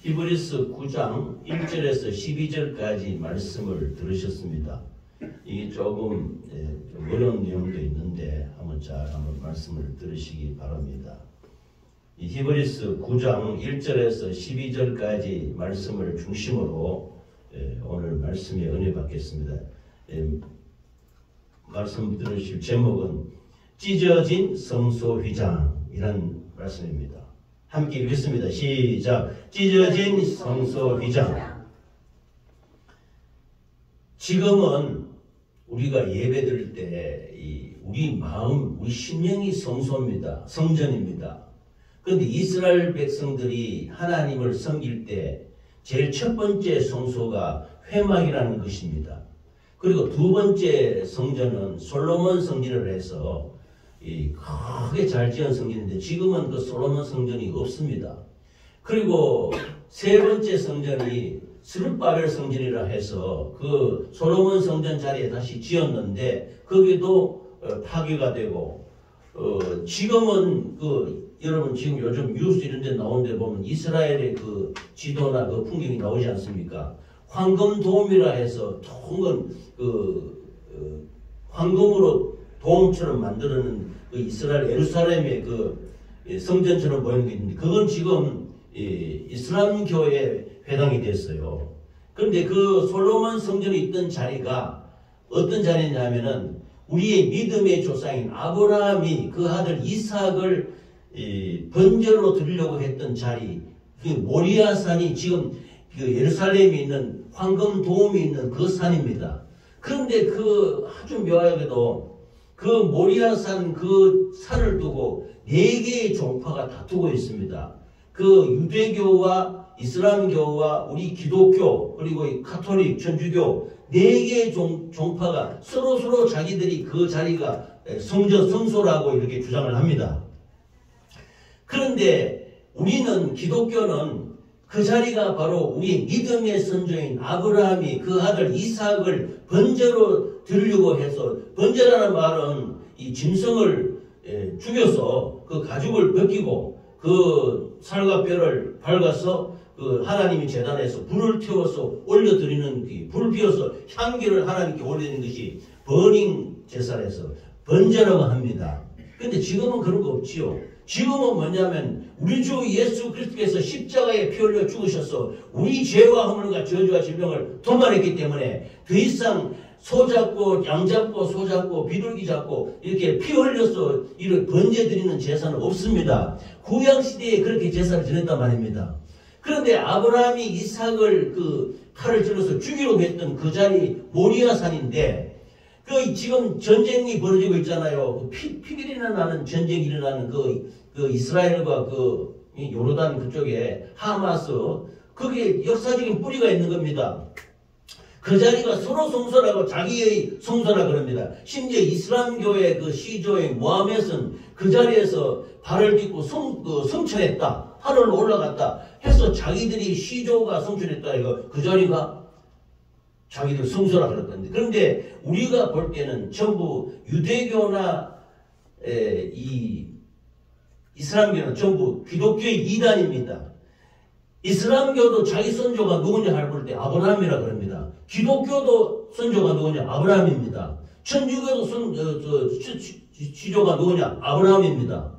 히브리서 9장 1절에서 12절까지 말씀을 들으셨습니다. 이게 조금 좀 어려운 내용도 있는데 한번 말씀을 들으시기 바랍니다. 이 히브리서 9장 1절에서 12절까지 말씀을 중심으로 오늘 말씀에 은혜 받겠습니다. 말씀 들으실 제목은 찢어진 성소 휘장이라는 말씀입니다. 함께 읽겠습니다. 시작. 찢어진 성소 휘장. 지금은 우리가 예배드릴 때 우리 마음, 우리 심령이 성소입니다. 성전입니다. 그런데 이스라엘 백성들이 하나님을 섬길 때 제일 첫 번째 성소가 회막이라는 것입니다. 그리고 두 번째 성전은 솔로몬 성전을 해서 크게 잘 지은 성전인데 지금은 그 솔로몬 성전이 없습니다. 그리고 세 번째 성전이 스룹바벨 성전이라 해서 그 솔로몬 성전 자리에 다시 지었는데 거기도 파괴가 되고 지금은 여러분 지금 요즘 뉴스 이런 데 나오는 데 보면 이스라엘의 그 지도나 그 풍경이 나오지 않습니까? 황금돔이라 해서 통은 황금으로 돔처럼 만들어놓은 그 이스라엘 예루살렘의 그 성전처럼 보이는 게 있는데 그건 지금 이슬람교에 해당이 됐어요. 그런데 그 솔로몬 성전이 있던 자리가 어떤 자리냐면은 우리의 믿음의 조상인 아브라함이 그 아들 이삭을 번제로 드리려고 했던 자리, 그 모리아산이 지금 그 예루살렘에 있는 황금돔이 있는 그 산입니다. 그런데 그 아주 묘하게도 그 모리아산 그 산을 두고 4개의 종파가 다투고 있습니다. 그 유대교와 이슬람교와 우리 기독교 그리고 이 가톨릭 천주교 4개의 종파가 서로 자기들이 그 자리가 성소라고 이렇게 주장을 합니다. 그런데 우리는 기독교는 그 자리가 바로 우리 믿음의 선조인 아브라함이 그 아들 이삭을 번제로 드리려고 해서 번제라는 말은 이 짐승을 죽여서 그 가죽을 벗기고 그 살과 뼈를 밟아서 그 하나님이 제단에서 불을 태워서 올려드리는 불을 피워서 향기를 하나님께 올리는 것이 버닝 제사에서 번제라고 합니다. 근데 지금은 그런 거 없지요. 지금은 뭐냐면 우리 주 예수 그리스도께서 십자가에 피 흘려 죽으셔서 우리 죄와 허물과 저주와 질병을 도말했기 때문에 더 이상 소 잡고 양 잡고 소 잡고 비둘기 잡고 이렇게 피 흘려서 이를 번제 드리는 제사는 없습니다. 구약 시대에 그렇게 제사를 지냈단 말입니다. 그런데 아브라함이 이삭을 그 칼을 찔러서 죽이려고 했던 그 자리 모리아산인데 그 지금 전쟁이 벌어지고 있잖아요. 피비린내 나는 전쟁이 일어나는 그 이스라엘과 그 요르단 그쪽에 하마스 그게 역사적인 뿌리가 있는 겁니다. 그 자리가 서로 성소라고 자기의 성소라 그럽니다. 심지어 이슬람교의 그 시조인 모하멧은 그 자리에서 발을 딛고 성천했다. 하늘로 올라갔다 해서 자기들이 시조가 성천했다. 이거 그 자리가 자기들 성소라 그랬던데. 그런데 우리가 볼 때는 전부 유대교나 이슬람교는 전부 기독교의 이단입니다. 이슬람교도 자기 선조가 누구냐 할 볼 때 아브라함이라 그럽니다. 기독교도 선조가 누구냐? 아브라함입니다. 천주교도 시조가 누구냐? 아브라함입니다.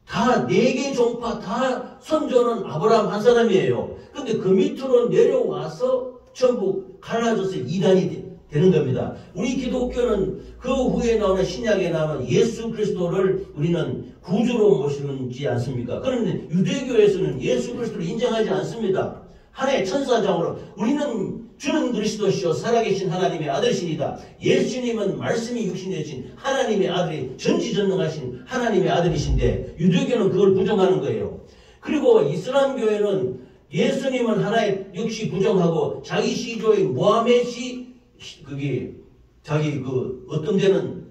다 4개 종파 다 선조는 아브라함 한 사람이에요. 근데 그 밑으로 내려와서 전부 갈라져서 이단이 되는 겁니다. 우리 기독교는 그 후에 나오는 신약에 나오는 예수 그리스도를 우리는 구주로 모시는지 않습니까? 그런데 유대교에서는 예수 그리스도를 인정하지 않습니다. 하나의 천사장으로 우리는 주는 그리스도시요 살아계신 하나님의 아들이시니다. 예수님은 말씀이 육신되신 하나님의 아들이 전지전능하신 하나님의 아들이신데 유대교는 그걸 부정하는 거예요. 그리고 이슬람교회는 예수님은 하나의 역시 부정하고 자기 시조인 모하멧이 그게 자기 어떤 데는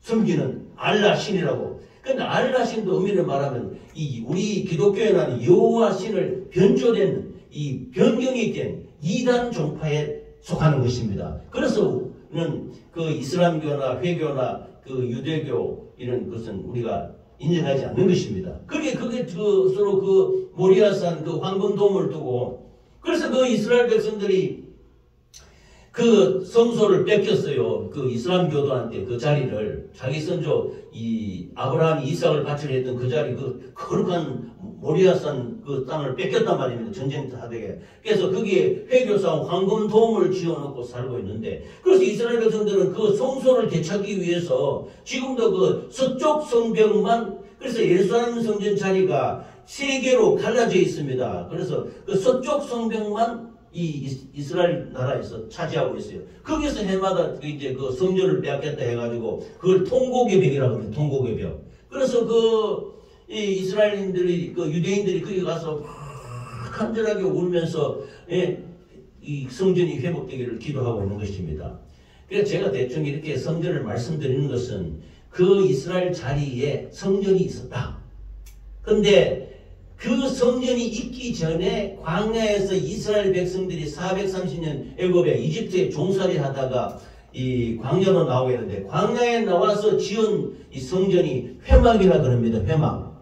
섬기는 알라 신이라고. 근데 알라 신도 의미를 말하면 우리 기독교에는 여호와 신을 변조된 이 변경이 된 이단 종파에 속하는 것입니다. 그래서는 그 이슬람교나 회교나 그 유대교 이런 것은 우리가 인정하지 않는 것입니다. 그게 서로 그 모리아산 그 황금돔을 두고, 그래서 그 이스라엘 백성들이 그 성소를 뺏겼어요. 그 이슬람 교도한테 그 자리를, 자기 선조 이 아브라함이 이삭을 바치려 했던 그 자리, 그 거룩한 모리아산 그 땅을 뺏겼단 말입니다. 전쟁하되게. 그래서 거기에 회교사와 황금돔을 지어놓고 살고 있는데, 그래서 이스라엘 백성들은 그 성소를 되찾기 위해서 지금도 그 서쪽 성벽만, 그래서 예루살렘 성전 자리가 세 개로 갈라져 있습니다. 그래서 그 서쪽 성벽만 이 이스라엘 나라에서 차지하고 있어요. 거기서 해마다 이제 그 성전을 빼앗겠다 해가지고 그걸 통곡의 벽이라고 합니다. 통곡의 벽. 그래서 이 이스라엘인들이, 그 유대인들이 거기 가서 간절하게 울면서 이 성전이 회복되기를 기도하고 있는 것입니다. 그래서 제가 대충 이렇게 성전을 말씀드리는 것은 그 이스라엘 자리에 성전이 있었다. 근데 그 성전이 있기 전에 광야에서 이스라엘 백성들이 430년 애굽에 이집트에 종살이 하다가 이 광야로 나오게 되는데, 광야에 나와서 지은 이 성전이 회막이라 그럽니다. 회막.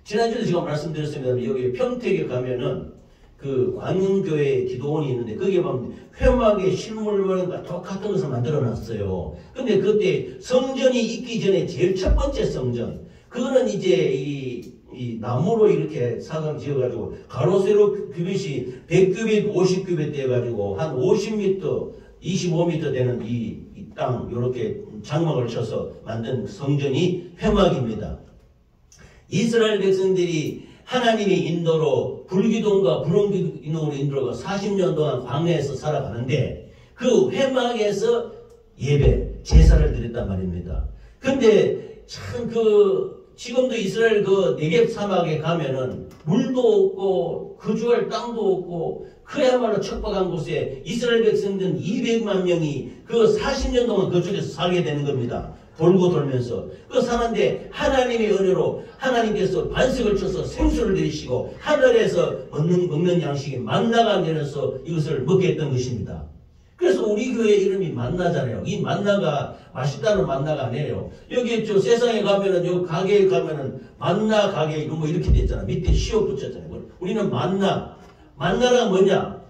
지난주에 제가 말씀드렸습니다. 여기 평택에 가면은 그 광흥교회 기도원이 있는데, 거기에 보면 회막의 실물과 똑같은 것을 만들어 놨어요. 근데 그때 성전이 있기 전에 제일 첫 번째 성전, 그거는 이제 이 나무로 이렇게 사각 지어가지고 가로 세로 규빗이 100규빗 50규빗 돼가지고 한 50m 25m 되는 이 땅 이렇게 장막을 쳐서 만든 성전이 회막입니다. 이스라엘 백성들이 하나님의 인도로 불기둥과 불온기둥으로 인도가 40년 동안 광야에서 살아가는데, 그 회막에서 예배 제사를 드렸단 말입니다. 근데 참 지금도 이스라엘 그 네겝 사막에 가면은 물도 없고 거주할 땅도 없고 그야말로 척박한 곳에 이스라엘 백성들 200만 명이 그 40년 동안 그쪽에서 살게 되는 겁니다. 돌고 돌면서 그 사는데, 하나님의 은혜로 하나님께서 반석을 쳐서 생수를 내리시고 하늘에서 먹는 양식이 만나가 내려서 이것을 먹게 했던 것입니다. 그래서 우리 교회 이름이 만나잖아요. 이 만나가 맛있다는 만나가 아니에요. 여기 세상에 가면은, 요 가게에 가면은 만나 가게 이렇게 됐잖아. 밑에 시옷 붙였잖아요. 우리는 만나가 뭐냐?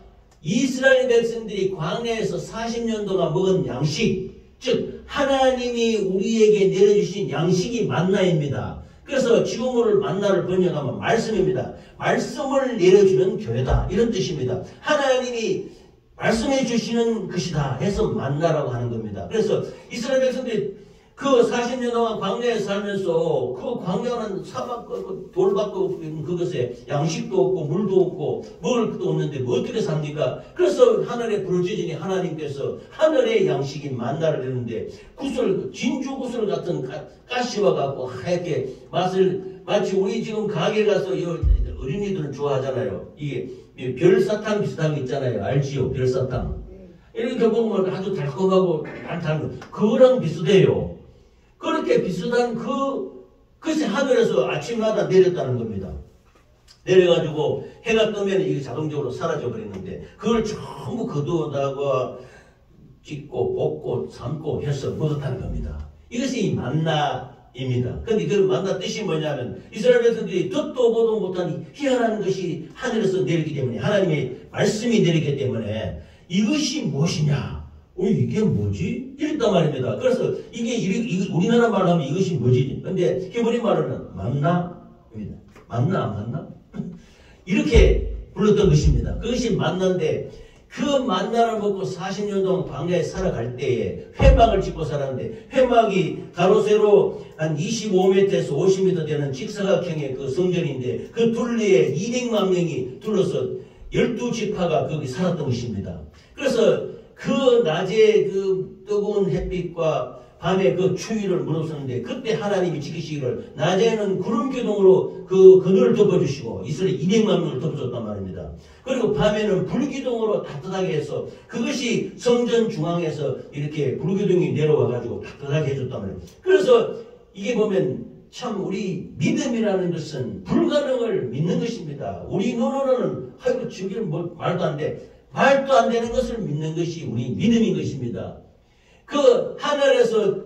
이스라엘 백성들이 광야에서 40년 동안 먹은 양식, 즉 하나님이 우리에게 내려주신 양식이 만나입니다. 그래서 지금으로 만나를 번역하면 말씀입니다. 말씀을 내려주는 교회다, 이런 뜻입니다. 하나님이 말씀해 주시는 것이다 해서 만나라고 하는 겁니다. 그래서 이스라엘 백성들이 그 40년 동안 광야에 살면서, 그 광야는 사막, 돌밖에 없고 그것에 양식도 없고 물도 없고 먹을 것도 없는데 뭐 어떻게 삽니까? 그래서 하늘에 불을 지지니 하나님께서 하늘의 양식이 만나를 내는데, 진주 구슬 같은 가시와 같고 하얗게 마치 우리 지금 가게 가서 어린이들은 좋아하잖아요. 이게 별사탕 비슷한 거 있잖아요. 알지요? 별사탕. 이렇게 보면 아주 달콤하고 달콤한 그거랑 비슷해요. 그렇게 비슷한 그것이 하늘에서 아침마다 내렸다는 겁니다. 내려가지고 해가 뜨면 이게 자동적으로 사라져 버리는데, 그걸 전부 거두다가 찍고 볶고 삶고 해서 먹었다는 겁니다. 이것이 만나입니다. 근데 그 만나 뜻이 뭐냐면, 이스라엘 백성들이 듣도 보도 못한 희한한 것이 하늘에서 내리기 때문에, 하나님의 말씀이 내리기 때문에 이것이 무엇이냐? 이게 뭐지? 이랬단 말입니다. 그래서 이게 우리나라 말로 하면 이것이 뭐지? 근데 히브리 말로는 만나입니다. 만나? 이렇게 불렀던 것입니다. 그것이 만나인데, 그 만나를 먹고 40년 동안 광야에 살아갈 때에 회막을 짓고 살았는데, 회막이 가로 세로 한 25m에서 50m 되는 직사각형의 그 성전인데, 그 둘레에 200만 명이 둘러서 12지파가 거기 살았던 것입니다. 그래서 그 낮에 그 뜨거운 햇빛과 밤에 그 추위를 무릅쓰는데, 그때 하나님이 지키시기를 낮에는 구름 기둥으로 그 그늘을 덮어주시고 이스라엘 200만 명을 덮어줬단 말입니다. 그리고 밤에는 불기둥으로 따뜻하게 해서, 그것이 성전 중앙에서 이렇게 불기둥이 내려와가지고 따뜻하게 해줬단 말이에요. 그래서 이게 보면 참 우리 믿음이라는 것은 불가능을 믿는 것입니다. 우리 눈으로는 아이고 저게 뭐 말도 안 되는 것을 믿는 것이 우리 믿음인 것입니다. 그 하늘에서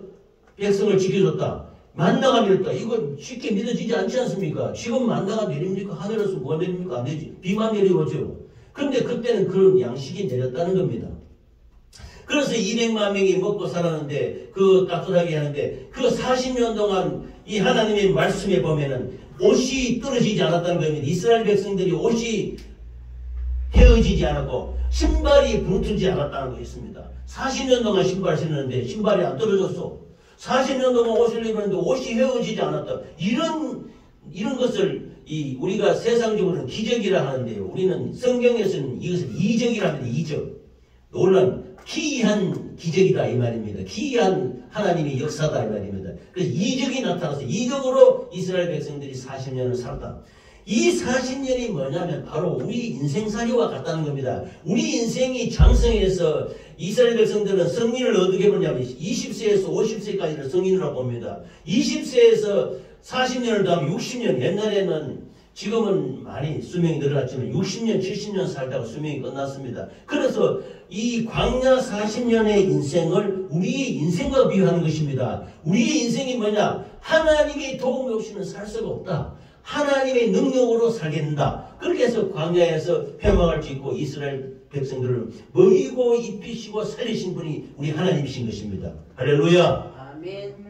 백성을 지켜줬다. 만나가 내렸다. 이거 쉽게 믿어지지 않지 않습니까? 지금 만나가 내립니까? 하늘에서 뭐가 내립니까? 안 되지. 비만 내려오죠. 그런데 그때는 그런 양식이 내렸다는 겁니다. 그래서 200만 명이 먹고 살았는데, 그 따뜻하게 하는데, 그 40년 동안 이 하나님의 말씀에 보면은 옷이 떨어지지 않았다는 겁니다. 이스라엘 백성들이 옷이 헤어지지 않았고, 신발이 부르트지 않았다는 거 있습니다. 40년 동안 신발 신었는데, 신발이 안 떨어졌어. 40년 동안 옷을 입었는데, 옷이 헤어지지 않았다. 이런 것을 우리가 세상적으로는 기적이라 하는데요. 우리는 성경에서는 이것을 이적이라 합니다. 이적. 놀란 기이한 기적이다 이 말입니다. 기이한 하나님의 역사다 이 말입니다. 그래서 이적이 나타나서 이적으로 이스라엘 백성들이 40년을 살았다. 이 40년이 뭐냐면 바로 우리 인생살이와 같다는 겁니다. 우리 인생이 장성해서 이스라엘 백성들은 성인을 어떻게 보냐면 20세에서 50세까지를 성인이라고 봅니다. 20세에서 40년을 더하면 60년. 옛날에는 지금은 많이 수명이 늘어났지만 60년, 70년 살다가 수명이 끝났습니다. 그래서 이 광야 40년의 인생을 우리의 인생과 비유하는 것입니다. 우리의 인생이 뭐냐? 하나님의 도움이 없이는 살 수가 없다. 하나님의 능력으로 살게 된다. 그렇게 해서 광야에서 회막을 짓고 이스라엘 백성들을 먹이고 입히시고 살리신 분이 우리 하나님이신 것입니다. 할렐루야. 아멘.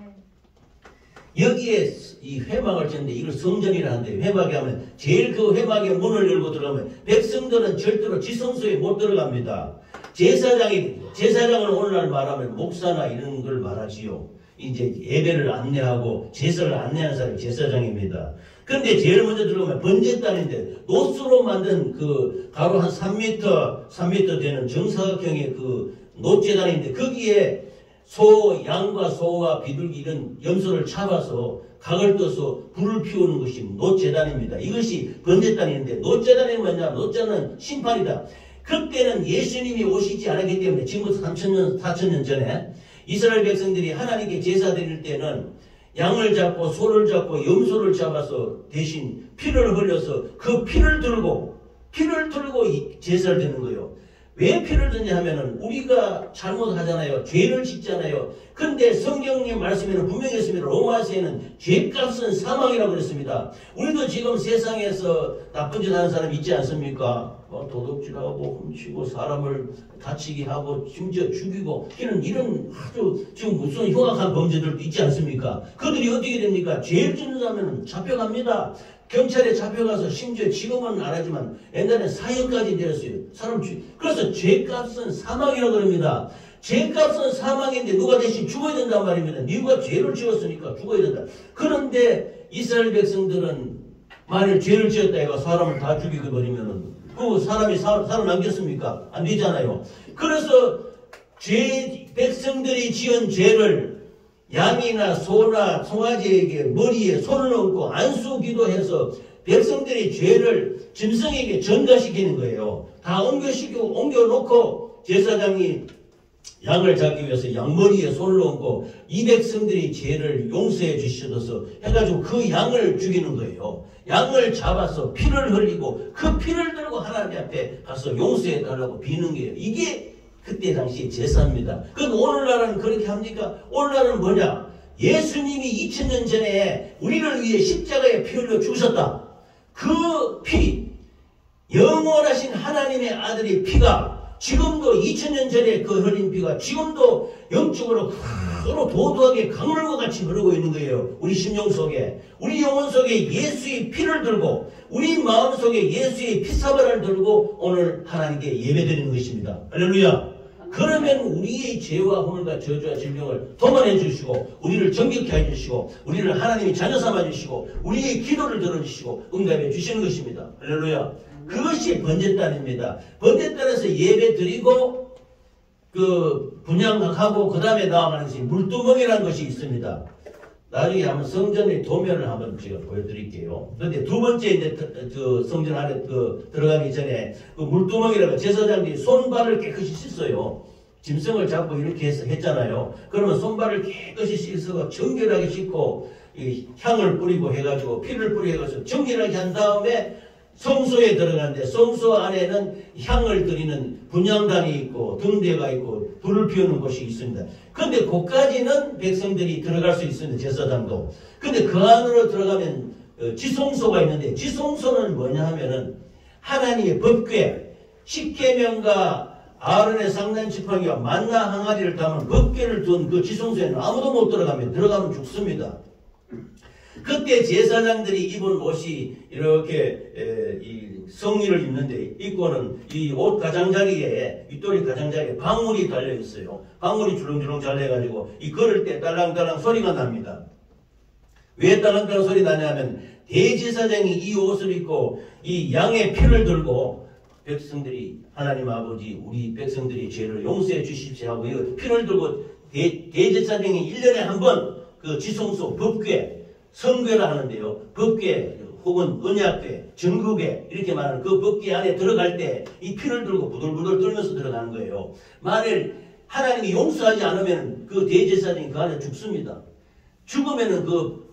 여기에 이 회막을 짓는데 이걸 성전이라 하는데, 회막에 하면 제일 그 회막의 문을 열고 들어가면 백성들은 절대로 지성소에 못 들어갑니다. 제사장은 오늘날 말하면 목사나 이런 걸 말하지요. 이제 예배를 안내하고 제사를 안내하는 사람이 제사장입니다. 그런데 제일 먼저 들어가면 번제단인데, 노스로 만든 그 가로 한 3m 되는 정사각형의 그 놋제단인데, 거기에 양과 소와 비둘기 이런 염소를 잡아서 각을 떠서 불을 피우는 것이 놋제단입니다. 이것이 번제단인데, 놋제단이 뭐냐? 놋제단은 심판이다. 그때는 예수님이 오시지 않았기 때문에 지금부터 3,000년, 4,000년 전에 이스라엘 백성들이 하나님께 제사 드릴 때는 양을 잡고 소를 잡고 염소를 잡아서 대신 피를 흘려서 그 피를 들고 제사를 드는 거예요. 왜 피를 드냐 하면은 우리가 잘못하잖아요. 죄를 짓잖아요. 근데 성경의 말씀에는 분명히 했습니다. 로마서에는 죄값은 사망이라고 그랬습니다. 우리도 지금 세상에서 나쁜 짓 하는 사람 있지 않습니까? 도둑질하고 훔치고 사람을 다치게 하고 심지어 죽이고 이런 아주 지금 무슨 흉악한 범죄들도 있지 않습니까? 그들이 어떻게 됩니까? 죄를 짓는 사람은 잡혀갑니다. 경찰에 잡혀가서 심지어 지금은 안 하지만 옛날에 사형까지 내렸어요. 그래서 죄값은 사망이라고 그럽니다. 죄값은 사망인데 누가 대신 죽어야 된단 말입니다. 누가 죄를 지었으니까 죽어야 된다. 그런데 이스라엘 백성들은 만일 죄를 지었다 해가 사람을 다 죽이고 버리면은 그 사람이 살아남겠습니까? 안 되잖아요. 그래서 백성들이 지은 죄를 양이나 소나 송아지에게 머리에 손을 얹고 안수기도해서 백성들의 죄를 짐승에게 전가시키는 거예요. 다 옮겨놓고 제사장이 양을 잡기 위해서 양머리에 손을 얹고 이 백성들의 죄를 용서해 주셔서 해가지고 그 양을 죽이는 거예요. 양을 잡아서 피를 흘리고 그 피를 들고 하나님 앞에 가서 용서해 달라고 비는 거예요. 이게 그때 당시 제사입니다. 그럼 오늘날은 그렇게 합니까? 오늘날은 뭐냐? 예수님이 2000년 전에 우리를 위해 십자가에 피 흘려 죽으셨다. 그 피, 영원하신 하나님의 아들의 피가 지금도 2000년 전에 그 흘린 피가 지금도 영적으로 서로 도도하게 강물과 같이 흐르고 있는 거예요. 우리 심령 속에, 우리 영혼 속에 예수의 피를 들고 우리 마음 속에 예수의 피사발을 들고 오늘 하나님께 예배드리는 것입니다. 할렐루야. 그러면 우리의 죄와 허물과 저주와 질병을 도만해 주시고 우리를 정결케 해주시고 우리를 하나님이 자녀 삼아 주시고 우리의 기도를 들어주시고 응답해 주시는 것입니다. 할렐루야. 그것이 번제단입니다. 번제단에서 예배 드리고 그 분양하고 그 다음에 나아가는 것이 물두멍이라는 것이 있습니다. 나중에 한번 성전의 도면을 한번 제가 보여드릴게요. 그런데 두 번째 이제 그 성전 안에 들어가기 전에 그 물두멍이라고 제사장들이 손발을 깨끗이 씻어요. 짐승을 잡고 이렇게 해서 했잖아요. 그러면 손발을 깨끗이 씻어서 정결하게 씻고 이 향을 뿌리고 해가지고 피를 뿌리고 해서 정결하게 한 다음에 성소에 들어가는데 성소 안에는 향을 드리는 분향단이 있고 등대가 있고 불을 피우는 곳이 있습니다. 그런데 거기까지는 백성들이 들어갈 수 있습니다. 제사장도. 근데 그 안으로 들어가면 지성소가 있는데 지성소는 뭐냐 하면은 하나님의 법궤, 십계명과 아론의 상단 지팡이와 만나 항아리를 담은 법궤를 둔 그 지성소에는 아무도 못 들어가면 죽습니다. 그때 제사장들이 입은 옷이 이렇게 이 성의를 입는데 입고는 이 옷 가장자리에 윗도리 가장자리에 방울이 달려 있어요. 방울이 주렁주렁 잘려가지고 이 걸을 때 딸랑딸랑 소리가 납니다. 왜 딸랑딸랑 소리 나냐면 대제사장이 이 옷을 입고 이 양의 피를 들고 백성들이 하나님 아버지 우리 백성들이 죄를 용서해 주십시오 하고 이 피를 들고 대제사장이 1년에 한 번 그 지성소 법궤 성궤라 하는데요. 법궤 혹은 언약궤, 증거궤 이렇게 말하는 그 법궤 안에 들어갈 때 이 피를 들고 부들부들 떨면서 들어가는 거예요. 만일 하나님이 용서하지 않으면 그 대제사장이 그 안에 죽습니다. 죽으면은 그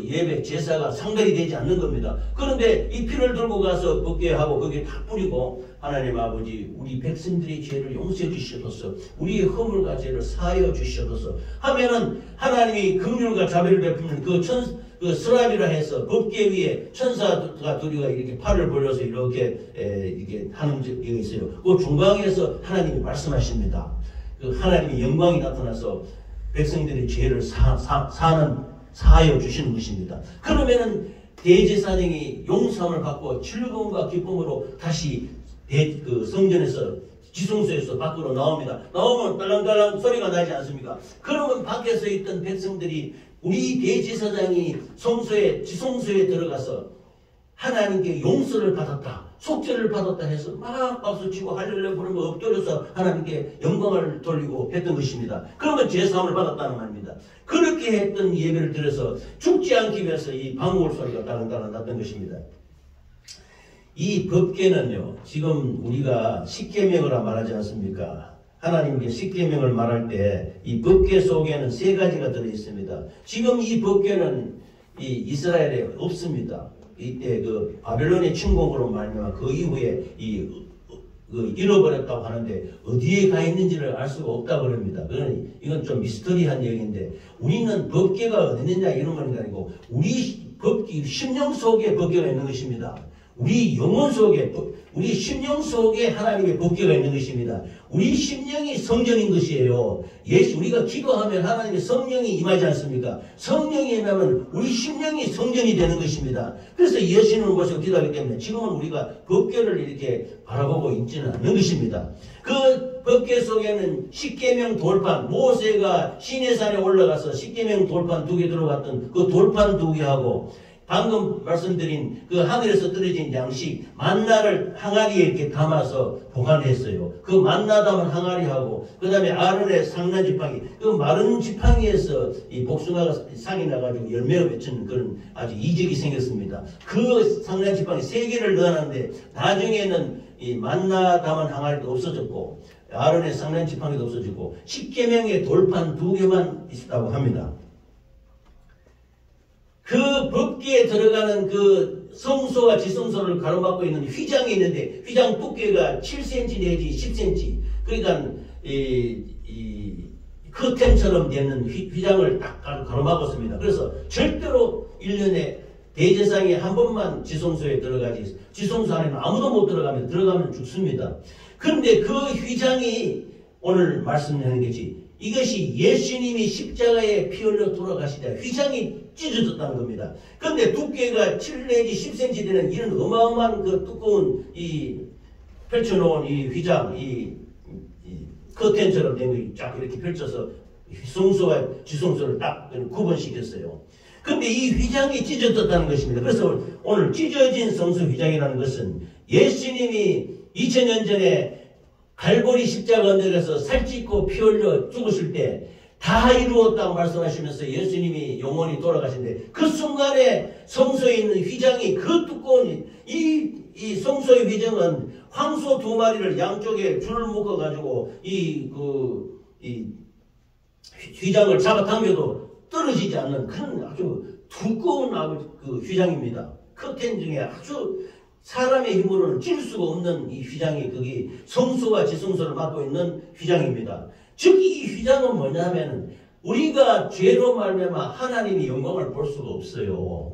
예배 제사가 상달이 되지 않는 겁니다. 그런데 이 피를 들고 가서 법궤하고 거기에 탁 뿌리고 하나님 아버지 우리 백성들의 죄를 용서해 주시옵소서 우리의 허물과 죄를 사하여 주시옵소서 하면은 하나님이 긍휼과 자비를 베푸는 그 스라비라 해서 법궤 위에 천사가 둘이가 이렇게 팔을 벌려서 이렇게 이게 하는 게 있어요. 그 중앙에서 하나님이 말씀하십니다. 그 하나님의 영광이 나타나서 백성들의 죄를 사하여 주시는 것입니다. 그러면은 대제사장이 용서함을 받고 즐거움과 기쁨으로 다시 그 성전에서 지성소에서 밖으로 나옵니다. 나오면 딸랑딸랑 소리가 나지 않습니까? 그러면 밖에서 있던 백성들이 우리 대제사장이 지성소에 들어가서 하나님께 용서를 받았다, 속죄를 받았다 해서 막 박수치고 할렐루야 부르며 엎드려서 하나님께 영광을 돌리고 했던 것입니다. 그러면 제사함을 받았다는 말입니다. 그렇게 했던 예배를 드려서 죽지 않기 위해서 이 방울 소리가 따랑따랑 났던 것입니다. 이 법궤는요, 지금 우리가 십계명이라 말하지 않습니까? 하나님께 십계명을 말할 때 이 법궤 속에는 세 가지가 들어 있습니다. 지금 이 법궤는 이 이스라엘에 없습니다. 이때 그 바벨론의 침공으로 말미암아 그 이후에 잃어버렸다고 하는데 어디에 가 있는지를 알 수가 없다고 그럽니다. 이건 좀 미스터리한 얘기인데 우리는 법궤가 어디 있느냐 이런 건 아니고 우리 심령 속에 법궤가 있는 것입니다. 우리 영혼 속에 우리 심령 속에 하나님의 법궤가 있는 것입니다. 우리 심령이 성전인 것이에요. 우리가 기도하면 하나님의 성령이 임하지 않습니까? 성령이 임하면 우리 심령이 성전이 되는 것입니다. 그래서 예수님을 모시고 기도하기 때문에 지금은 우리가 법궤를 이렇게 바라보고 있지는 않는 것입니다. 그 법궤 속에는 십계명 돌판, 모세가 시내산에 올라가서 십계명 돌판 2개 들어갔던 그 돌판 2개하고 방금 말씀드린 그 하늘에서 떨어진 양식 만나를 항아리에 이렇게 담아서 보관했어요. 그 만나 담은 항아리하고 그 다음에 아론의 상난 지팡이, 그 마른 지팡이에서 이 복숭아가 상이 나가지고 열매가 맺히는 그런 아주 이적이 생겼습니다. 그 상난 지팡이 3개를 넣어놨는데 나중에는 이 만나 담은 항아리도 없어졌고 아론의 상난 지팡이도 없어지고 십계명의 돌판 2개만 있었다고 합니다. 그 법궤에 들어가는 그 성소와 지성소를 가로막고 있는 휘장이 있는데 휘장 두께가 7cm 내지 10cm 그러니까 커튼처럼 되는 휘장을 딱 가로막았습니다. 그래서 절대로 1년에 대제사장이 한 번만 지성소에 들어가지 지성소 안에는 아무도 못 들어가면 죽습니다. 그런데 그 휘장이 오늘 말씀하는 것이 이것이 예수님이 십자가에 피 흘려 돌아가시다 휘장이 찢어졌다는 겁니다. 그런데 두께가 7 내지 10cm 되는 이런 어마어마한 그 두꺼운 펼쳐놓은 이 휘장, 커튼처럼 된 거 쫙 이렇게 펼쳐서 성소와 지성소를 딱 구분시켰어요. 그런데 이 휘장이 찢어졌다는 것입니다. 그래서 오늘 찢어진 성소 휘장이라는 것은 예수님이 2000년 전에 갈보리 십자가 언덕에서 살찌고 피 흘려 죽으실 때 다 이루었다고 말씀하시면서 예수님이 영원히 돌아가신데 그 순간에 성소에 있는 휘장이 그 두꺼운 이 성소의 휘장은 황소 2마리를 양쪽에 줄을 묶어가지고 이 휘장을 잡아당겨도 떨어지지 않는 그런 아주 두꺼운 그 휘장입니다. 커튼 중에 아주 사람의 힘으로는 찔 수가 없는 이 휘장이 거기 성소와 지성소를 맡고 있는 휘장입니다. 즉 이 휘장은 뭐냐면 우리가 죄로 말미암아 하나님의 영광을 볼 수가 없어요.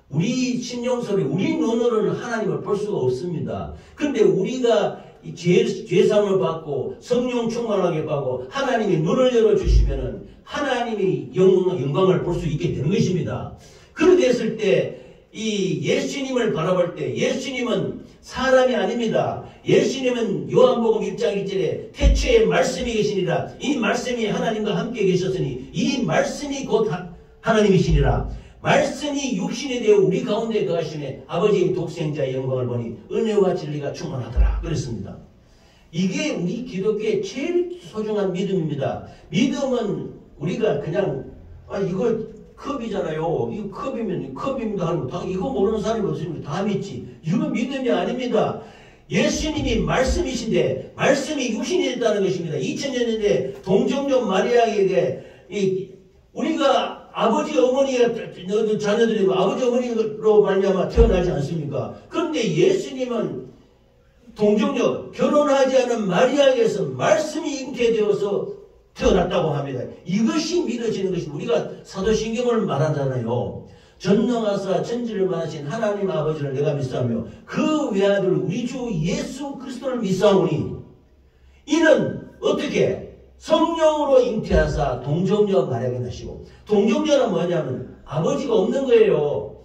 우리 심령소리, 우리 눈으로는 하나님을 볼 수가 없습니다. 그런데 우리가 죄사함을 받고 성령 충만하게 받고 하나님이 눈을 열어주시면은 하나님의 영광을 볼 수 있게 되는 것입니다. 그렇게 했을 때 이 예수님을 바라볼 때 예수님은 사람이 아닙니다. 예수님은 요한복음 1장 1절에 태초에 말씀이 계시니라. 이 말씀이 하나님과 함께 계셨으니 이 말씀이 곧 하나님이시니라. 말씀이 육신이 되어 우리 가운데 거하시네 아버지의 독생자의 영광을 보니 은혜와 진리가 충만하더라. 그랬습니다. 이게 우리 기독교의 제일 소중한 믿음입니다. 믿음은 우리가 그냥 이거 컵이잖아요. 이거 컵이면 컵입니다 하는 거 이거 모르는 사람이 없습니다. 다 믿지. 이건 믿음이 아닙니다. 예수님이 말씀이신데 말씀이 육신이 됐다는 것입니다. 2000년 전에 동정녀 마리아에게 우리가 아버지 어머니가 자녀들이 아버지 어머니로 말미암아 태어나지 않습니까? 그런데 예수님은 동정녀 결혼하지 않은 마리아에게서 말씀이 잉태되어서 태어났다고 합니다. 이것이 믿어지는 것이 우리가 사도신경을 말하잖아요. 전능하사 천지를 만하신 하나님 아버지를 내가 믿사오며 그 외아들 우리 주 예수 그리스도를 믿사오니 이는 어떻게 성령으로 잉태하사 동정녀 마리아에게 나시고 동정녀는 뭐냐면 아버지가 없는 거예요.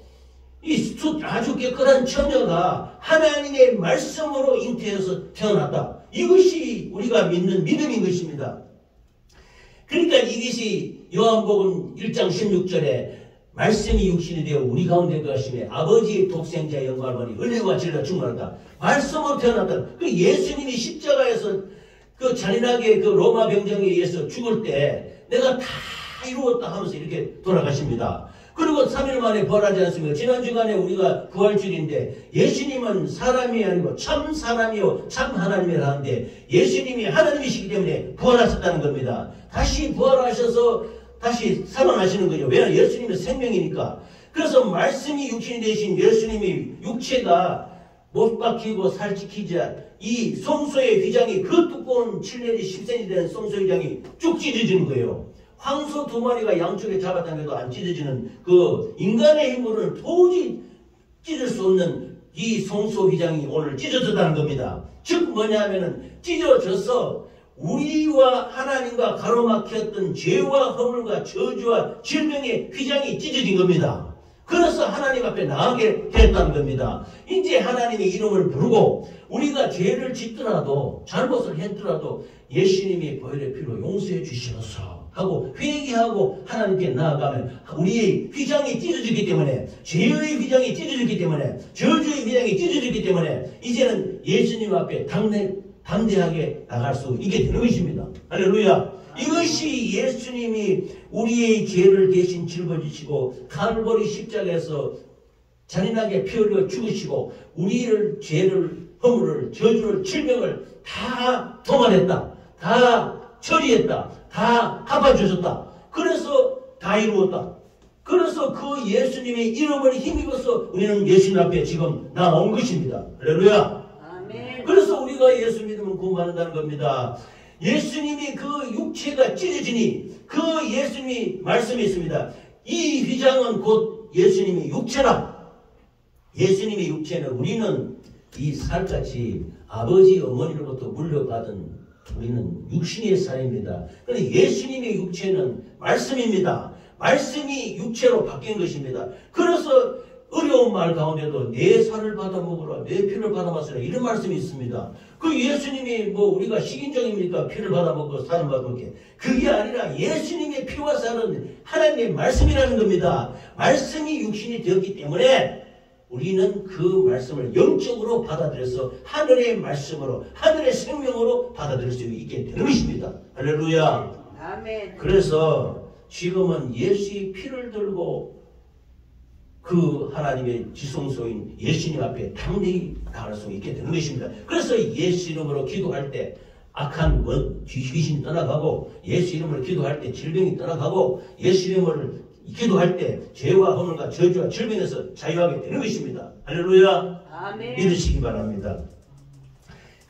이 아주 깨끗한 처녀가 하나님의 말씀으로 잉태해서 태어났다. 이것이 우리가 믿는 믿음인 것입니다. 그러니까 이것이 요한복음 1장 16절에 말씀이 육신이 되어 우리 가운데 거하시며 아버지의 독생자의 영광을 보니 은혜와 진리가 충만하다. 말씀으로 태어났다. 그 예수님이 십자가에서 그 잔인하게 그 로마 병정에 의해서 죽을 때 내가 다 이루었다 하면서 이렇게 돌아가십니다. 그리고 3일 만에 부활하지 않습니까? 지난 주간에 우리가 부활주일인데 예수님은 사람이 아니고 참 사람이요 참 하나님이라 하는데 예수님이 하나님이시기 때문에 부활하셨다는 겁니다. 다시 부활하셔서 다시 살아나시는 거죠. 왜냐하면 예수님은 생명이니까. 그래서 말씀이 육신이 되신 예수님이 육체가 못 박히고 살찌키지 이 성소의 휘장이 그 두꺼운 7내지 10cm 된 성소 휘장이 쭉 찢어지는 거예요. 황소 2마리가 양쪽에 잡았다는 것도 안 찢어지는 그 인간의 힘으로는 도저히 찢을 수 없는 이 성소 휘장이 오늘 찢어졌다는 겁니다. 즉 뭐냐면은 찢어져서 우리와 하나님과 가로막혔던 죄와 허물과 저주와 질병의 휘장이 찢어진 겁니다. 그래서 하나님 앞에 나가게 됐다는 겁니다. 이제 하나님의 이름을 부르고 우리가 죄를 짓더라도 잘못을 했더라도 예수님이 보혈의 피로 용서해 주시옵소서 하고 회개하고 하나님께 나아가면 우리의 휘장이 찢어졌기 때문에 죄의 휘장이 찢어졌기 때문에 저주의 휘장이 찢어졌기 때문에 이제는 예수님 앞에 담대하게 나갈 수 있게 되는 것입니다. 할렐루야. 이것이 예수님이 우리의 죄를 대신 짊어지시고 칼보리 십자가에서 잔인하게 피 흘려 죽으시고 우리를 죄를 허물을 저주를 질병을 다 도말했다. 다 처리했다. 다 갚아주셨다. 그래서 다 이루었다. 그래서 그 예수님의 이름을 힘입어서 우리는 예수님 앞에 지금 나온 것입니다. 할렐루야. 아멘. 그래서 우리가 예수 믿으면 구원받는다는 겁니다. 예수님이 그 육체가 찢어지니 그 예수님이 말씀했습니다. 이 휘장은 곧 예수님의 육체라. 예수님의 육체는 우리는 이 살같이 아버지 어머니로부터 물려받은 우리는 육신의 살입니다. 그런데 예수님의 육체는 말씀입니다. 말씀이 육체로 바뀐 것입니다. 그래서 어려운 말 가운데도 내 살을 받아 먹으라, 내 피를 받아 마시라 이런 말씀이 있습니다. 그 예수님이 뭐 우리가 식인종입니까? 피를 받아 먹고 살을 받아 먹게. 그게 아니라 예수님의 피와 살은 하나님의 말씀이라는 겁니다. 말씀이 육신이 되었기 때문에 우리는 그 말씀을 영적으로 받아들여서 하늘의 말씀으로 하늘의 생명으로 받아들일 수 있게 되는 것입니다. 할렐루야. 아멘. 그래서 지금은 예수의 피를 들고 그 하나님의 지성소인 예수님 앞에 담대히 나갈 수 있게 되는 것입니다. 그래서 예수 이름으로 기도할 때 악한 귀신이 떠나가고 예수 이름으로 기도할 때 질병이 떠나가고 예수 이름을 기도할 때 죄와 허물과 저주와 질병에서 자유하게 되는 것입니다. 할렐루야. 아멘. 믿으시기 바랍니다.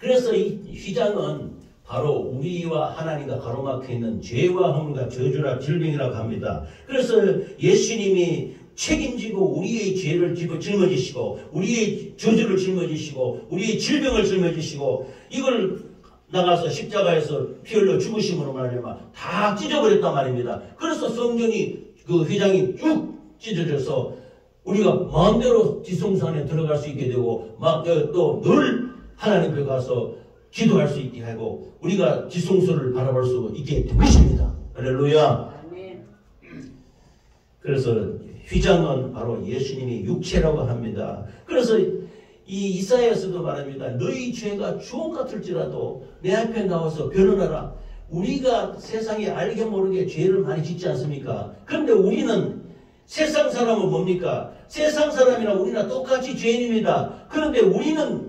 그래서 이 휘장은 바로 우리와 하나님과 가로막혀 있는 죄와 허물과 저주라 질병이라고 합니다. 그래서 예수님이 책임지고 우리의 죄를 짊어지시고 우리의 저주를 짊어지시고 우리의 질병을 짊어지시고 이걸 나가서 십자가에서 피 흘려 죽으심으로 말미암아 다 찢어버렸단 말입니다. 그래서 성전이 그 휘장이 쭉 찢어져서 우리가 마음대로 지성소 안에 들어갈 수 있게 되고 막 또 늘 하나님 앞에 가서 기도할 수 있게 하고 우리가 지성소를 바라볼 수 있게 된 것입니다. 할렐루야. 아멘. 그래서 휘장은 바로 예수님의 육체라고 합니다. 그래서 이 이사야서도 말합니다. 너희 죄가 주홍 같을지라도 내 앞에 나와서 변론하라. 우리가 세상에 알게 모르게 죄를 많이 짓지 않습니까? 그런데 우리는 세상 사람은 뭡니까? 세상 사람이나 우리나 똑같이 죄인입니다. 그런데 우리는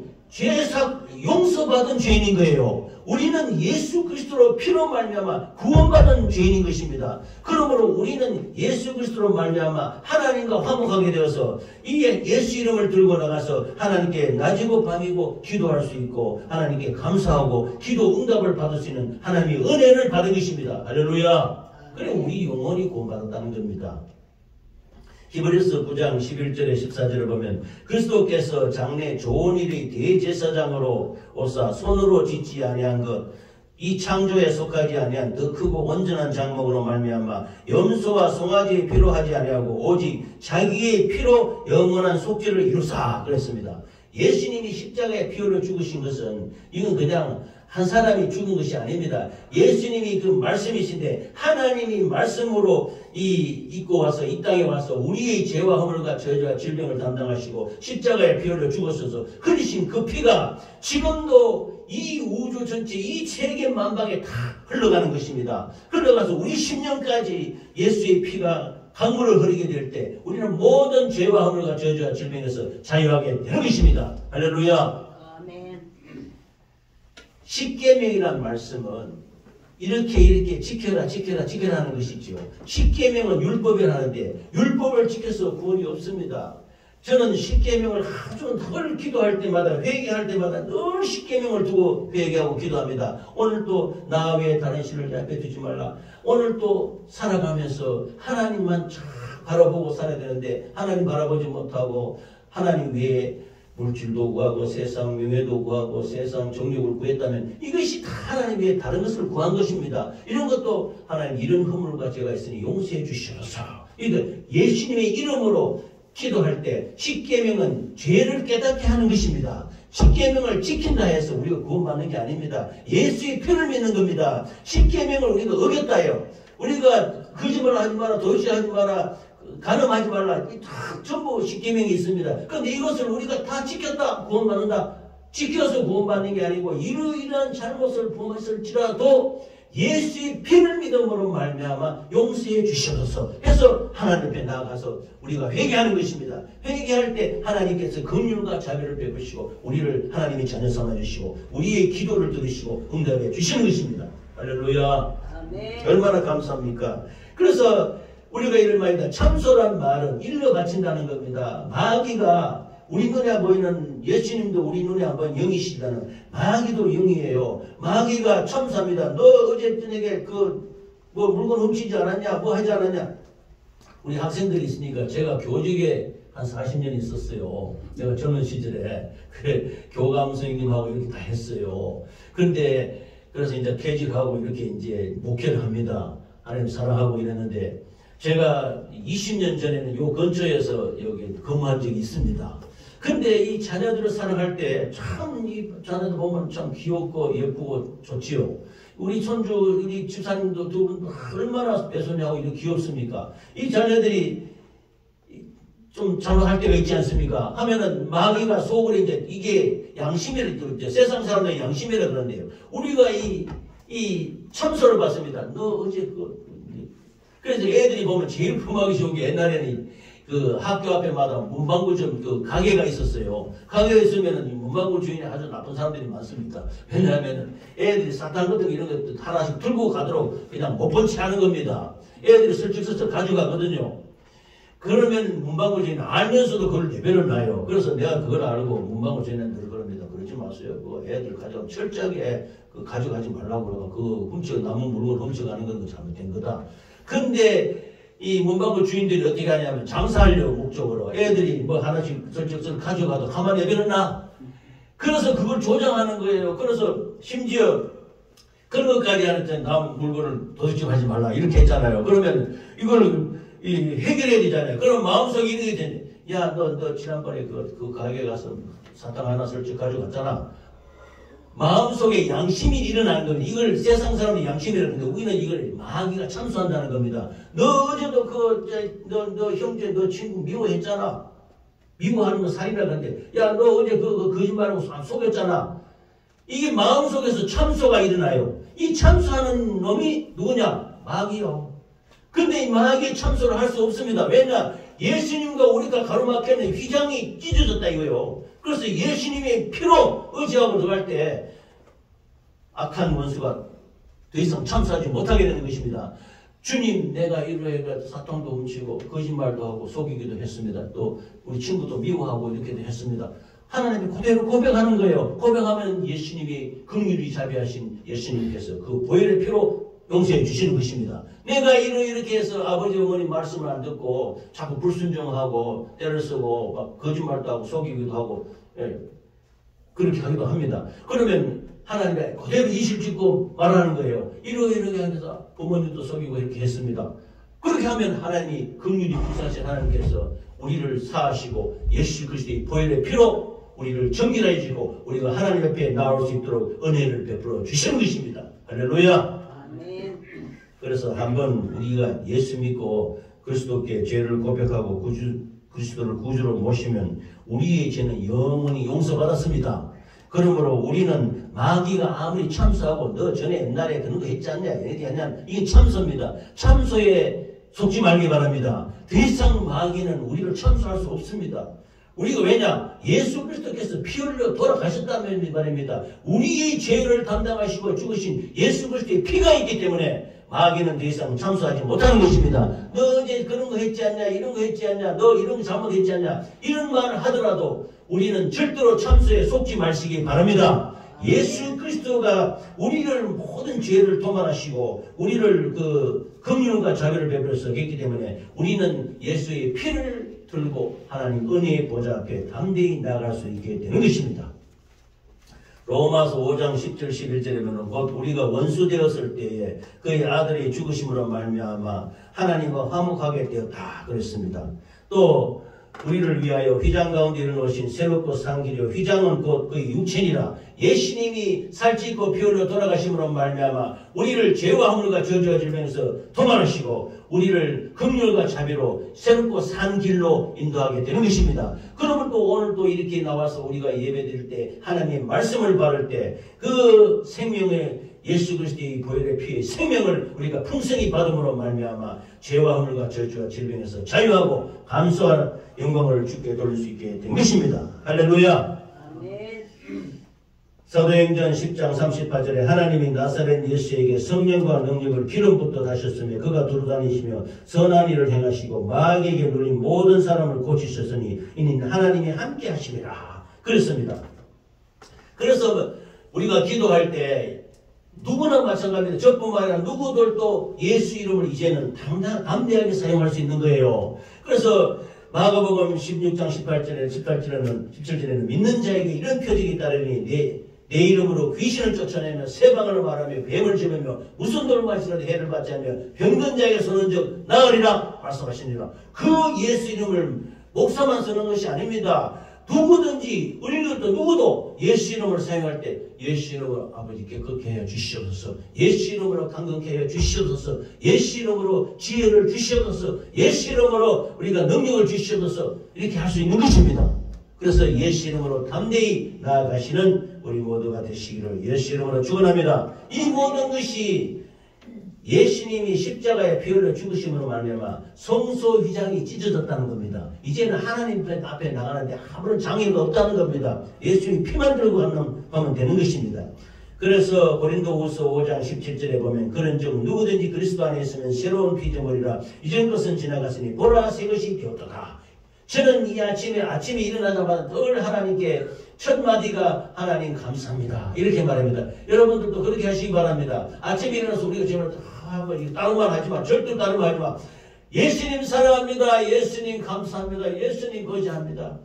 용서받은 죄인인 거예요. 우리는 예수 그리스도로 피로 말미암아 구원받은 죄인인 것입니다. 그러므로 우리는 예수 그리스도로 말미암아 하나님과 화목하게 되어서 이 예수 이름을 들고 나가서 하나님께 낮이고 밤이고 기도할 수 있고 하나님께 감사하고 기도 응답을 받을 수 있는 하나님의 은혜를 받은 것입니다. 할렐루야. 그래 우리 영혼이 구원받았다는 겁니다. 히브리서 9장 11절에 14절을 보면 그리스도께서 장래 좋은 일의 대제사장으로 오사 손으로 짓지 아니한 것 이 창조에 속하지 아니한 더 크고 온전한 장막으로 말미암아 염소와 송아지의 피로 하지 아니하고 오직 자기의 피로 영원한 속죄를 이루사 그랬습니다. 예수님이 십자가에 피 흘려 죽으신 것은 이건 그냥 한 사람이 죽은 것이 아닙니다. 예수님이 그 말씀이신데 하나님이 말씀으로 입고 와서 이 땅에 와서 우리의 죄와 허물과 저주와 질병을 담당하시고 십자가에 피 흘려 죽었어서 흘리신 그 피가 지금도 이 우주 전체 이 세계 만방에 다 흘러가는 것입니다. 흘러가서 우리 10년까지 예수의 피가 강물을 흐르게 될 때 우리는 모든 죄와 허물과 저주와 질병에서 자유하게 되는 것입니다. 할렐루야. 십계명이라는 말씀은 이렇게 지켜라 하는 것이지요. 십계명은 율법이라 하는데 율법을 지켜서 구원이 없습니다. 저는 십계명을 아주 늘 기도할 때마다 회개할 때마다 늘 십계명을 두고 회개하고 기도합니다. 오늘 또 나 외에 다른 신을 앞에 두지 말라. 오늘 또 살아가면서 하나님만 쫙 바라보고 살아야 되는데 하나님 바라보지 못하고 하나님 외에 물질도 구하고 세상 명예도 구하고 세상 정욕을 구했다면 이것이 다 하나님 외에 다른 것을 구한 것입니다. 이런 것도 하나님 이런 허물과 죄가 있으니 용서해 주시옵소서. 이거 예수님의 이름으로 기도할 때 십계명은 죄를 깨닫게 하는 것입니다. 십계명을 지킨다 해서 우리가 구원받는 게 아닙니다. 예수의 피를 믿는 겁니다. 십계명을 우리가 어겼다요. 우리가 거짓말하지 마라, 도시하지 마라, 간음하지 말라. 다 전부 십계명이 있습니다. 그런데 이것을 우리가 다 지켰다 구원받는다. 지켜서 구원받는 게 아니고 이러이러한 잘못을 범했을지라도 예수의 피를 믿음으로 말미암아 용서해 주셔서 해서 하나님 앞에 나아가서 우리가 회개하는 것입니다. 회개할 때 하나님께서 긍휼과 자비를 베푸시고 우리를 하나님의 자녀 삼아주시고 우리의 기도를 들으시고 응답해 주시는 것입니다. 할렐루야. 아멘. 얼마나 감사합니까? 그래서 우리가 이런 말입니다. 참소란 말은 일러 바친다는 겁니다. 마귀가 우리 눈에 보이는 예수님도 우리 눈에 안 보이는 영이시다는 마귀도 영이에요. 마귀가 참사입니다. 너 어제 저녁에 뭐 물건 훔치지 않았냐? 뭐 하지 않았냐? 우리 학생들이 있으니까 제가 교직에 한 40년 있었어요. 내가 젊은 시절에. 그래, 교감 선생님하고 이렇게 다 했어요. 그런데 그래서 이제 퇴직하고 이렇게 이제 목회를 합니다. 하나님 사랑하고 이랬는데 제가 20년 전에는 요 근처에서 여기 근무한 적이 있습니다. 근데 이 자녀들을 사랑할 때 참 이 자녀들 보면 참 귀엽고 예쁘고 좋지요. 우리 손주, 우리 집사님도 두 분 얼마나 배소냐고 이렇게 귀엽습니까? 이 자녀들이 좀 잘못할 때가 있지 않습니까? 하면은 마귀가 속으로 이제 이게 양심이라, 세상 사람들이 양심이라 그러는데요. 우리가 이 참소를 받습니다. 너 어제 그래서 애들이 보면 제일 품하기 좋은 게 옛날에는 그 학교 앞에마다 문방구점 그 가게가 있었어요. 가게에 있으면은 문방구 주인이 아주 나쁜 사람들이 많습니다. 왜냐하면은 애들이 사탕 같은 이런 것도 하나씩 들고 가도록 그냥 못 본 채 하는 겁니다. 애들이 슬쩍슬쩍 가져가거든요. 그러면 문방구 주인은 알면서도 그걸 내버려 놔요. 그래서 내가 그걸 알고 문방구 주인은 늘 그럽니다. 그러지 마세요. 그 애들 가져가 철저하게 그 가져가지 말라고 그러고 그 남은 물건 훔쳐가는 건 잘못된 거다. 근데 이 문방구 주인들이 어떻게 하냐면 장사하려고 목적으로 애들이 뭐 하나씩 설적설 가져가도 가만히 내버려 놔. 그래서 그걸 조장하는 거예요. 그래서 심지어 그런 것까지 하는데 남 물건을 도둑질하지 말라 이렇게 했잖아요. 그러면 이걸 해결해야 되잖아요. 그럼 마음속에 이렇게 되네. 야, 너 지난번에 그 가게에 가서 사탕 하나 슬쩍 가져갔잖아. 마음속에 양심이 일어나는 겁니다. 이걸 세상 사람이 양심이라는데 우리는 이걸 마귀가 참수한다는 겁니다. 너 어제도 너 형제 너 친구 미워했잖아. 미워하는 건 살인이라고 하는데 야, 너 어제 그 거짓말하고 속였잖아. 이게 마음속에서 참소가 일어나요. 이 참소하는 놈이 누구냐? 마귀요. 근데 이 마귀의 참소를 할 수 없습니다. 왜냐? 예수님과 우리가 가로막혀있는 휘장이 찢어졌다 이거요. 그래서 예수님의 피로 의지하고 들어갈 때 악한 원수가 더 이상 참소하지 못하게 되는 것입니다. 주님, 내가 이러해가 사탕도 훔치고 거짓말도 하고 속이기도 했습니다. 또 우리 친구도 미워하고 이렇게도 했습니다. 하나님이 그대로 고백하는 거예요. 고백하면 예수님이 긍휼히 자비하신 예수님께서 그 보혈의 피로 용서해 주시는 것입니다. 내가 이렇게 해서 아버지 어머니 말씀을 안 듣고 자꾸 불순종하고 때를 쓰고 막 거짓말도 하고 속이기도 하고 그렇게 하기도 합니다. 그러면 하나님이 그대로 이실 짓고 말하는 거예요. 이렇게 하면서 부모님도 속이고 이렇게 했습니다. 그렇게 하면 하나님이 긍휼히 불쌍하신 하나님께서 우리를 사하시고 예수 그리스도의 보혈의 피로 우리를 정결해 주시고 우리가 하나님 옆에 나올 수 있도록 은혜를 베풀어 주시는 것입니다. 할렐루야. 아멘. 그래서 한번 우리가 예수 믿고 그리스도께 죄를 고백하고 그리스도를 구주로 모시면 우리의 죄는 영원히 용서받았습니다. 그러므로 우리는 마귀가 아무리 참소하고 너 전에 옛날에 그런 거 했지 않냐 이렇게 하냐 이게 참소입니다. 참소에 속지 말기 바랍니다. 더 이상 마귀는 우리를 참소할 수 없습니다. 우리가 왜냐? 예수 그리스도께서 피 흘려 돌아가셨다는 말입니다. 우리의 죄를 담당하시고 죽으신 예수 그리스도의 피가 있기 때문에 마귀는 더 이상 참소하지 못하는 것입니다. 너 이제 그런 거 했지 않냐? 이런 거 했지 않냐? 너 이런 거 잘못했지 않냐? 이런 말을 하더라도 우리는 절대로 참소에 속지 마시기 바랍니다. 예수 그리스도가 우리를 모든 죄를 도말하시고 우리를 긍휼과 자비를 베풀어서 했기 때문에 우리는 예수의 피를 들고 하나님 은혜의 보좌 앞에 담대히 나아갈 수 있게 되는 것입니다. 로마서 5장 10절 11절에 보면 곧 우리가 원수 되었을 때에 그의 아들의 죽으심으로 말미암아 하나님과 화목하게 되었다 그랬습니다. 또 우리를 위하여 휘장 가운데 일어놓으신 새롭고 상기려 휘장은 곧 그의 육체니라. 예수님이 살찌고 피 흘려 돌아가심으로 말미암아 우리를 죄와 허물과 저주와 질병에서 도망하시고 우리를 긍휼과 자비로 새롭고 산 길로 인도하게 되는 것입니다. 그러면 또 오늘 또 이렇게 나와서 우리가 예배드릴 때 하나님의 말씀을 받을 때 그 생명의 예수 그리스도의 보혈의 피의 생명을 우리가 풍성히 받음으로 말미암아 죄와 허물과 저주와 질병에서 자유하고 감사와 영광을 주께 돌릴 수 있게 된 것입니다. 할렐루야. 아멘. 사도행전 10장 38절에 하나님이 나사렛 예수에게 성령과 능력을 기름부터 다셨으며 그가 두루다니시며 선한 일을 행하시고 마귀에게 눌린 모든 사람을 고치셨으니 이는 하나님이 함께 하심이라 그랬습니다. 그래서 우리가 기도할 때 누구나 마찬가지입니다. 저뿐만 아니라 누구들도 예수 이름을 이제는 담대하게 사용할 수 있는 거예요. 그래서 마가복음 16장 17절에는 믿는 자에게 이런 표적이 따르니 내 이름으로 귀신을 쫓아내며 새 방언을 말하며 뱀을 잡으며 무슨 돌을 마시라도 해를 받지 않으며 병든 자에게 손은 적 나으리라 말씀하시니라. 그 예수 이름을 목사만 쓰는 것이 아닙니다. 누구든지 우리들도 누구도 예수 이름을 사용할 때 예수 이름으로 아버지 깨끗게 해 주시옵소서, 예수 이름으로 강건케 해 주시옵소서, 예수 이름으로 지혜를 주시옵소서, 예수 이름으로 우리가 능력을 주시옵소서 이렇게 할 수 있는 것입니다. 그래서 예수 이름으로 담대히 나아가시는 우리 모두가 되시기를 예수 이름으로 축원합니다. 이 모든 것이 예수님이 십자가에 피 흘려 죽으심으로 말미암아 성소 휘장이 찢어졌다는 겁니다. 이제는 하나님 앞에 나가는데 아무런 장애가 없다는 겁니다. 예수님이 피만 들고 가면 되는 것입니다. 그래서 고린도후서 5장 17절에 보면 그런즉 누구든지 그리스도 안에 있으면 새로운 피조물이라 이전 것은 지나갔으니 보라 새 것이 되었도다. 저는 이 아침에 일어나자마자 늘 하나님께 첫 마디가 하나님 감사합니다 이렇게 말합니다. 여러분들도 그렇게 하시기 바랍니다. 아침에 일어나서 우리가 제발 다른 말 하지마. 절대 다른 말 하지마. 예수님 사랑합니다. 예수님 감사합니다. 예수님 거지합니다.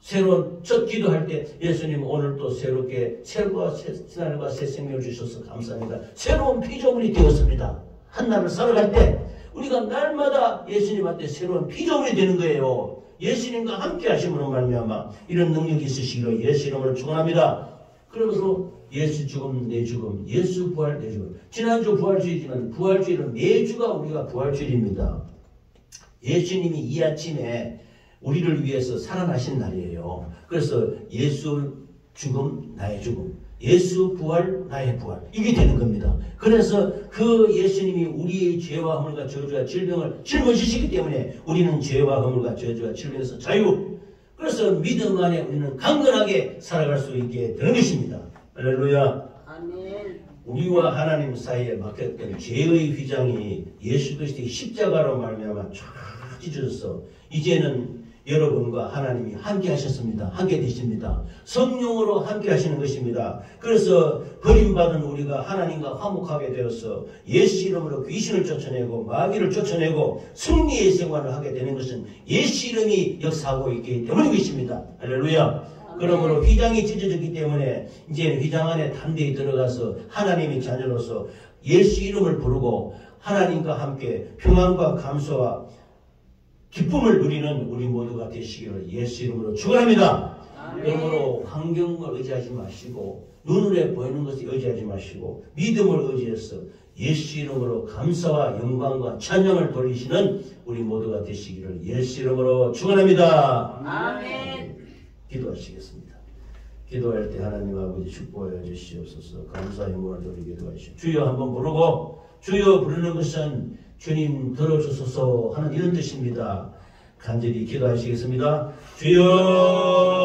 새로운 첫 기도할 때 예수님 오늘 또 새롭게 새날과 새 생명을 주셔서 감사합니다. 새로운 피조물이 되었습니다. 한날을 살아갈 때 우리가 날마다 예수님한테 새로운 피조물이 되는 거예요. 예수님과 함께 하심으로 말미암아 이런 능력이 있으시기로 예수 이름으로 축원합니다. 그러면서 예수 죽음 내 죽음, 예수 부활 내 죽음. 지난주 부활주일이지만 부활주일은 매주가 우리가 부활주일입니다. 예수님이 이 아침에 우리를 위해서 살아나신 날이에요. 그래서 예수 죽음 나의 죽음, 예수 부활 나의 부활, 이게 되는 겁니다. 그래서 그 예수님이 우리의 죄와 허물과 저주와 질병을 짊어지시기 때문에 우리는 죄와 허물과 저주와 질병에서 자유, 그래서 믿음 안에 우리는 강건하게 살아갈 수 있게 되는 것입니다. 할렐루야. 아멘. 우리와 하나님 사이에 막혔던 죄의 휘장이 예수 그리스도의 십자가로 말미암아 쫙 찢어져서 이제는 여러분과 하나님이 함께 하셨습니다. 함께 되십니다. 성령으로 함께 하시는 것입니다. 그래서 버림받은 우리가 하나님과 화목하게 되어서 예수 이름으로 귀신을 쫓아내고 마귀를 쫓아내고 승리의 생활을 하게 되는 것은 예수 이름이 역사하고 있기 때문인 것입니다. 할렐루야. 그러므로 휘장이 찢어졌기 때문에 이제 휘장 안에 담대히 들어가서 하나님의 자녀로서 예수 이름을 부르고 하나님과 함께 평안과 감소와 기쁨을 누리는 우리 모두가 되시기를 예수 이름으로 축원합니다. 그러므로 환경을 의지하지 마시고 눈으로 보이는 것을 의지하지 마시고 믿음을 의지해서 예수 이름으로 감사와 영광과 찬양을 돌리시는 우리 모두가 되시기를 예수 이름으로 축원합니다. 아멘. 기도하시겠습니다. 기도할 때 하나님 아버지 축복하여 주시옵소서. 감사 영광을 돌리게 도와주시옵소서. 주여 한번 부르고 주여 부르는 것은 주님 들어주소서 하는 이런 뜻입니다. 간절히 기도하시겠습니다. 주여